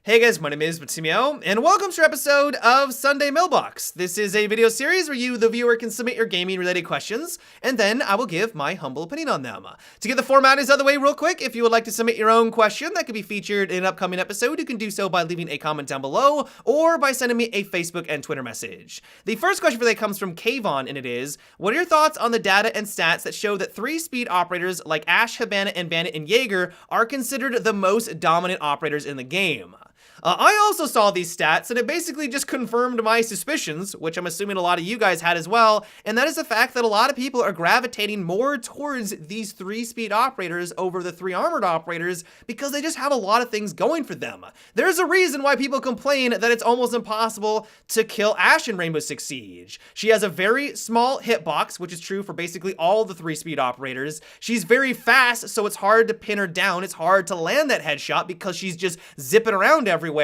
Hey guys, my name is Matsumo, and welcome to our episode of Sunday Mailbox. This is a video series where you, the viewer, can submit your gaming-related questions, and then I will give my humble opinion on them. To get the formalities out of the way real quick, if you would like to submit your own question that could be featured in an upcoming episode, you can do so by leaving a comment down below, or by sending me a Facebook and Twitter message. The first question for today comes from Kayvon, and it is, what are your thoughts on the data and stats that show that 3-speed operators like Ashe, Hibana, and Bandit and Jaeger are considered the most dominant operators in the game? I also saw these stats, and it basically just confirmed my suspicions, which I'm assuming a lot of you guys had as well, and that is the fact that a lot of people are gravitating more towards these 3-speed operators over the 3-armored operators because they just have a lot of things going for them. There's a reason why people complain that it's almost impossible to kill Ashe in Rainbow Six Siege. She has a very small hitbox, which is true for basically all the 3-speed operators. She's very fast, so it's hard to pin her down. It's hard to land that headshot because she's just zipping around everywhere.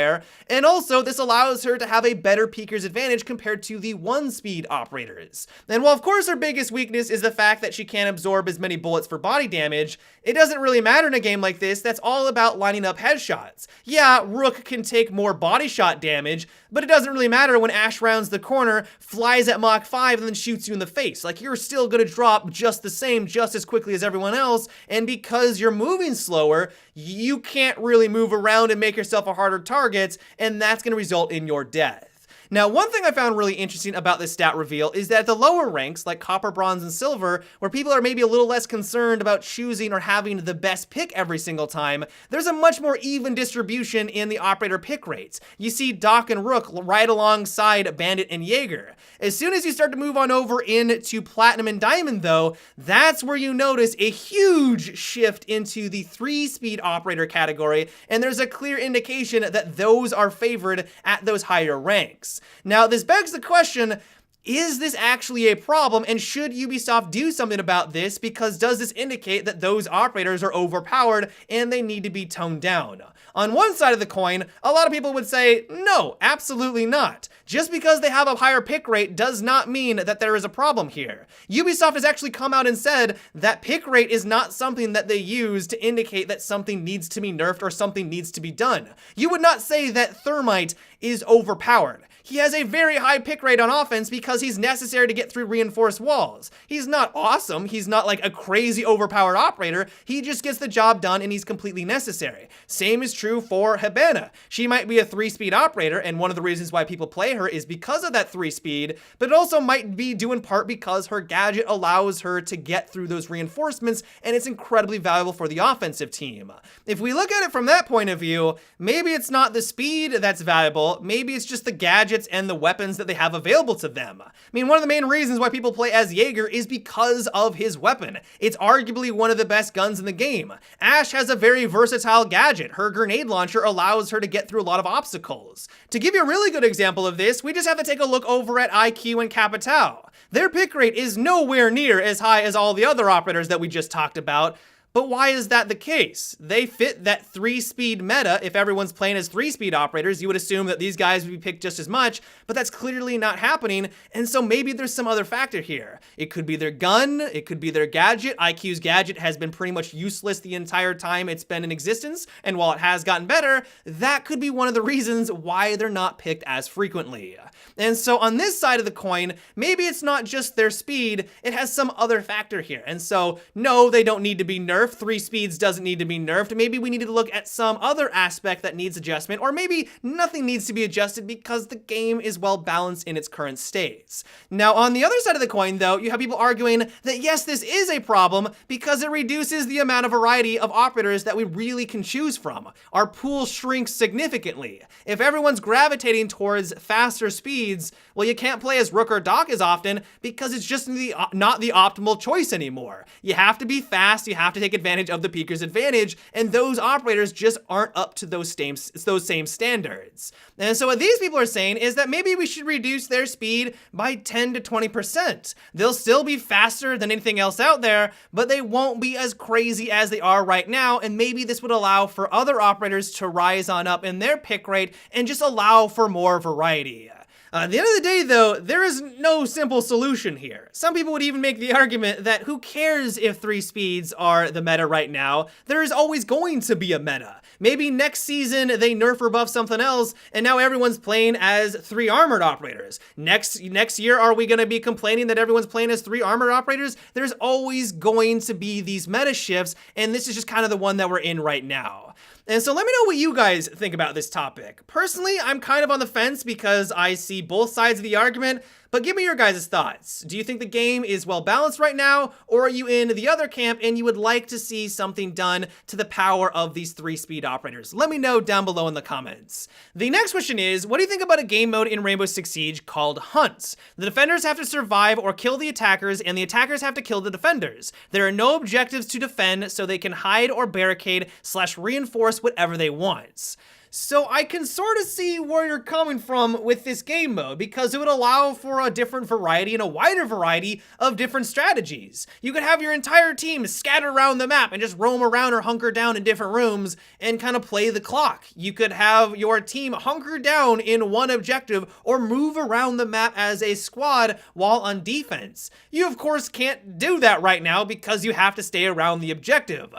And also, this allows her to have a better peeker's advantage compared to the 1-speed operators. And while of course her biggest weakness is the fact that she can't absorb as many bullets for body damage, it doesn't really matter in a game like this that's all about lining up headshots. Yeah, Rook can take more body shot damage, but it doesn't really matter when Ashe rounds the corner, flies at Mach 5, and then shoots you in the face. Like, you're still gonna drop just the same, just as quickly as everyone else, and because you're moving slower, you can't really move around and make yourself a harder target, and that's gonna result in your death. Now, one thing I found really interesting about this stat reveal is that at the lower ranks, like Copper, Bronze, and Silver, where people are maybe a little less concerned about choosing or having the best pick every single time, there's a much more even distribution in the operator pick rates. You see Doc and Rook right alongside Bandit and Jaeger. As soon as you start to move on over into Platinum and Diamond, though, that's where you notice a huge shift into the 3-speed operator category, and there's a clear indication that those are favored at those higher ranks. Now, this begs the question, is this actually a problem, and should Ubisoft do something about this, because does this indicate that those operators are overpowered and they need to be toned down? On one side of the coin, a lot of people would say, no, absolutely not. Just because they have a higher pick rate does not mean that there is a problem here. Ubisoft has actually come out and said that pick rate is not something that they use to indicate that something needs to be nerfed or something needs to be done. You would not say that Thermite is overpowered. He has a very high pick rate on offense because he's necessary to get through reinforced walls. He's not awesome. He's not like a crazy overpowered operator. He just gets the job done and he's completely necessary. Same is true for Hibana. She might be a 3-speed operator, and one of the reasons why people play her is because of that 3-speed, but it also might be due in part because her gadget allows her to get through those reinforcements, and it's incredibly valuable for the offensive team. If we look at it from that point of view, maybe it's not the speed that's valuable, maybe it's just the gadget and the weapons that they have available to them. I mean, one of the main reasons why people play as Jaeger is because of his weapon. It's arguably one of the best guns in the game. Ashe has a very versatile gadget. Her grenade launcher allows her to get through a lot of obstacles. To give you a really good example of this, we just have to take a look over at IQ and Capitao. Their pick rate is nowhere near as high as all the other operators that we just talked about. But why is that the case? They fit that 3-speed meta. If everyone's playing as 3-speed operators, you would assume that these guys would be picked just as much, but that's clearly not happening, and so maybe there's some other factor here. It could be their gun, it could be their gadget. IQ's gadget has been pretty much useless the entire time it's been in existence, and while it has gotten better, that could be one of the reasons why they're not picked as frequently. And so on this side of the coin, maybe it's not just their speed, it has some other factor here. And so, no, they don't need to be nerfed. 3 speeds doesn't need to be nerfed. Maybe we need to look at some other aspect that needs adjustment, or maybe nothing needs to be adjusted because the game is well balanced in its current states. Now, on the other side of the coin, though, you have people arguing that yes, this is a problem because it reduces the amount of variety of operators that we really can choose from. Our pool shrinks significantly. If everyone's gravitating towards faster speeds, well, you can't play as Rook or Doc as often because it's just not the optimal choice anymore. You have to be fast, you have to take advantage of the peeker's advantage, and those operators just aren't up to those same standards. And so what these people are saying is that maybe we should reduce their speed by 10 to 20%. They'll still be faster than anything else out there, but they won't be as crazy as they are right now, and maybe this would allow for other operators to rise on up in their pick rate and just allow for more variety. At the end of the day, though, there is no simple solution here. Some people would even make the argument that who cares if 3 speeds are the meta right now? There is always going to be a meta. Maybe next season they nerf or buff something else, and now everyone's playing as 3 armored operators. Next year, are we going to be complaining that everyone's playing as 3 armored operators? There's always going to be these meta shifts, and this is just kind of the one that we're in right now. And so let me know what you guys think about this topic. Personally, I'm kind of on the fence because I see both sides of the argument, but give me your guys' thoughts. Do you think the game is well balanced right now, or are you in the other camp and you would like to see something done to the power of these 3-speed operators? Let me know down below in the comments. The next question is, what do you think about a game mode in Rainbow Six Siege called Hunts? The defenders have to survive or kill the attackers, and the attackers have to kill the defenders. There are no objectives to defend, so they can hide or barricade / reinforce whatever they want. So I can sort of see where you're coming from with this game mode, because it would allow for a different variety and a wider variety of different strategies. You could have your entire team scatter around the map and just roam around or hunker down in different rooms and kind of play the clock. You could have your team hunker down in one objective or move around the map as a squad while on defense. You of course can't do that right now because you have to stay around the objective.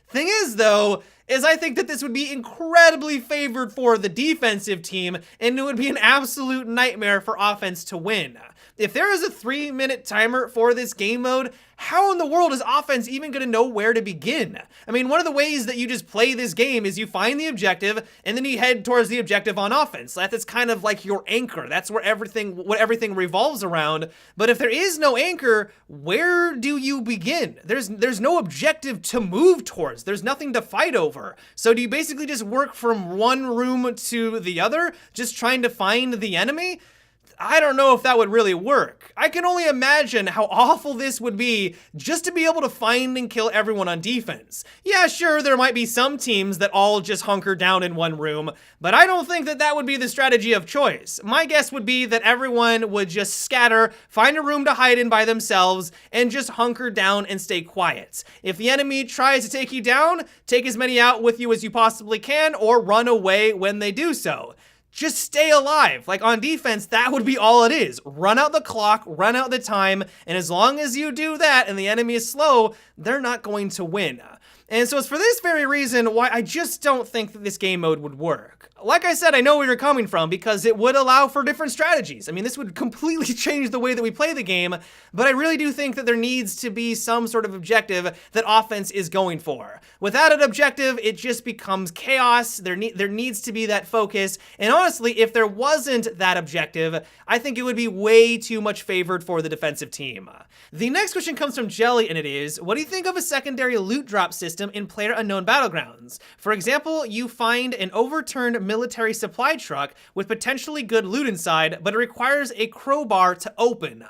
Thing is though, I think that this would be incredibly favored for the defensive team, and it would be an absolute nightmare for offense to win. If there is a 3-minute timer for this game mode, how in the world is offense even going to know where to begin? I mean, one of the ways that you just play this game is you find the objective and then you head towards the objective on offense. That's kind of like your anchor. That's where everything revolves around. But if there is no anchor, where do you begin? There's no objective to move towards. There's nothing to fight over. So do you basically just work from one room to the other, just trying to find the enemy? I don't know if that would really work. I can only imagine how awful this would be just to be able to find and kill everyone on defense. Yeah, sure, there might be some teams that all just hunker down in one room, but I don't think that that would be the strategy of choice. My guess would be that everyone would just scatter, find a room to hide in by themselves, and just hunker down and stay quiet. If the enemy tries to take you down, take as many out with you as you possibly can, or run away when they do so. Just stay alive. Like on defense, that would be all it is. Run out the clock, run out the time, and as long as you do that and the enemy is slow, they're not going to win. And so it's for this very reason why I just don't think that this game mode would work. Like I said, I know where you're coming from because it would allow for different strategies. I mean, this would completely change the way that we play the game, but I really do think that there needs to be some sort of objective that offense is going for. Without an objective, it just becomes chaos. There needs to be that focus, and honestly, if there wasn't that objective, I think it would be way too much favored for the defensive team. The next question comes from Jelly, and it is, what do you think of a secondary loot drop system in PlayerUnknown Battlegrounds? For example, you find an overturned military supply truck with potentially good loot inside, but it requires a crowbar to open.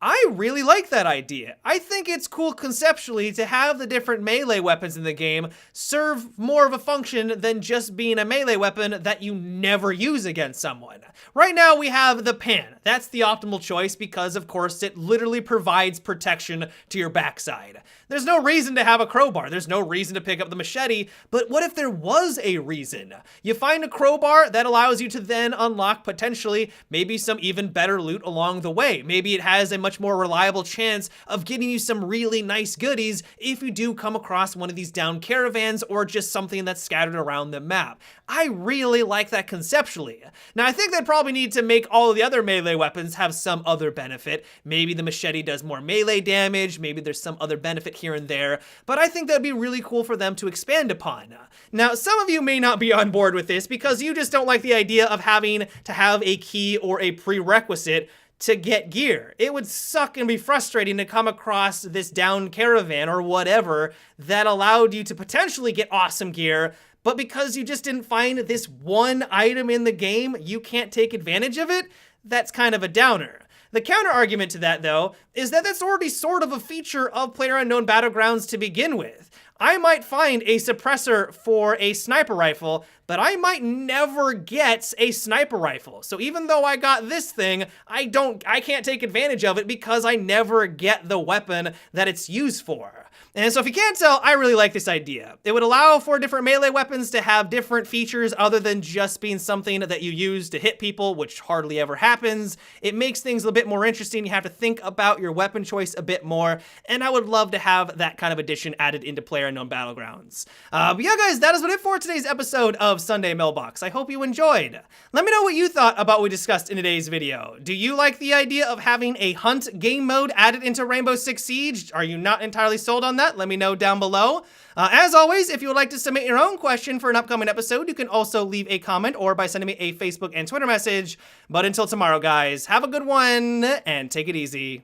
I really like that idea. I think it's cool conceptually to have the different melee weapons in the game serve more of a function than just being a melee weapon that you never use against someone. Right now we have the pan. That's the optimal choice because of course it literally provides protection to your backside. There's no reason to have a crowbar. There's no reason to pick up the machete, but what if there was a reason? You find a crowbar that allows you to then unlock potentially maybe some even better loot along the way. Maybe it has a much more reliable chance of getting you some really nice goodies if you do come across one of these down caravans or just something that's scattered around the map. I really like that conceptually. Now I think they probably need to make all of the other melee weapons have some other benefit. Maybe the machete does more melee damage, maybe there's some other benefit here and there, but I think that'd be really cool for them to expand upon. Now some of you may not be on board with this because you just don't like the idea of having to have a key or a prerequisite to get gear. It would suck and be frustrating to come across this down caravan or whatever that allowed you to potentially get awesome gear, but because you just didn't find this one item in the game, you can't take advantage of it. That's kind of a downer. The counter argument to that though, is that that's already sort of a feature of PlayerUnknown Battlegrounds to begin with. I might find a suppressor for a sniper rifle but I might never get a sniper rifle. So even though I got this thing, I can't take advantage of it because I never get the weapon that it's used for. And so if you can't tell, I really like this idea. It would allow for different melee weapons to have different features other than just being something that you use to hit people, which hardly ever happens. It makes things a little bit more interesting. You have to think about your weapon choice a bit more, and I would love to have that kind of addition added into PlayerUnknown Battlegrounds. But yeah, guys, that is what it for today's episode of Sunday Mailbox. I hope you enjoyed. Let me know what you thought about what we discussed in today's video. Do you like the idea of having a hunt game mode added into Rainbow Six Siege? Are you not entirely sold on that? Let me know down below. As always, if you would like to submit your own question for an upcoming episode, you can also leave a comment or by sending me a Facebook and Twitter message. But until tomorrow, guys, have a good one and take it easy.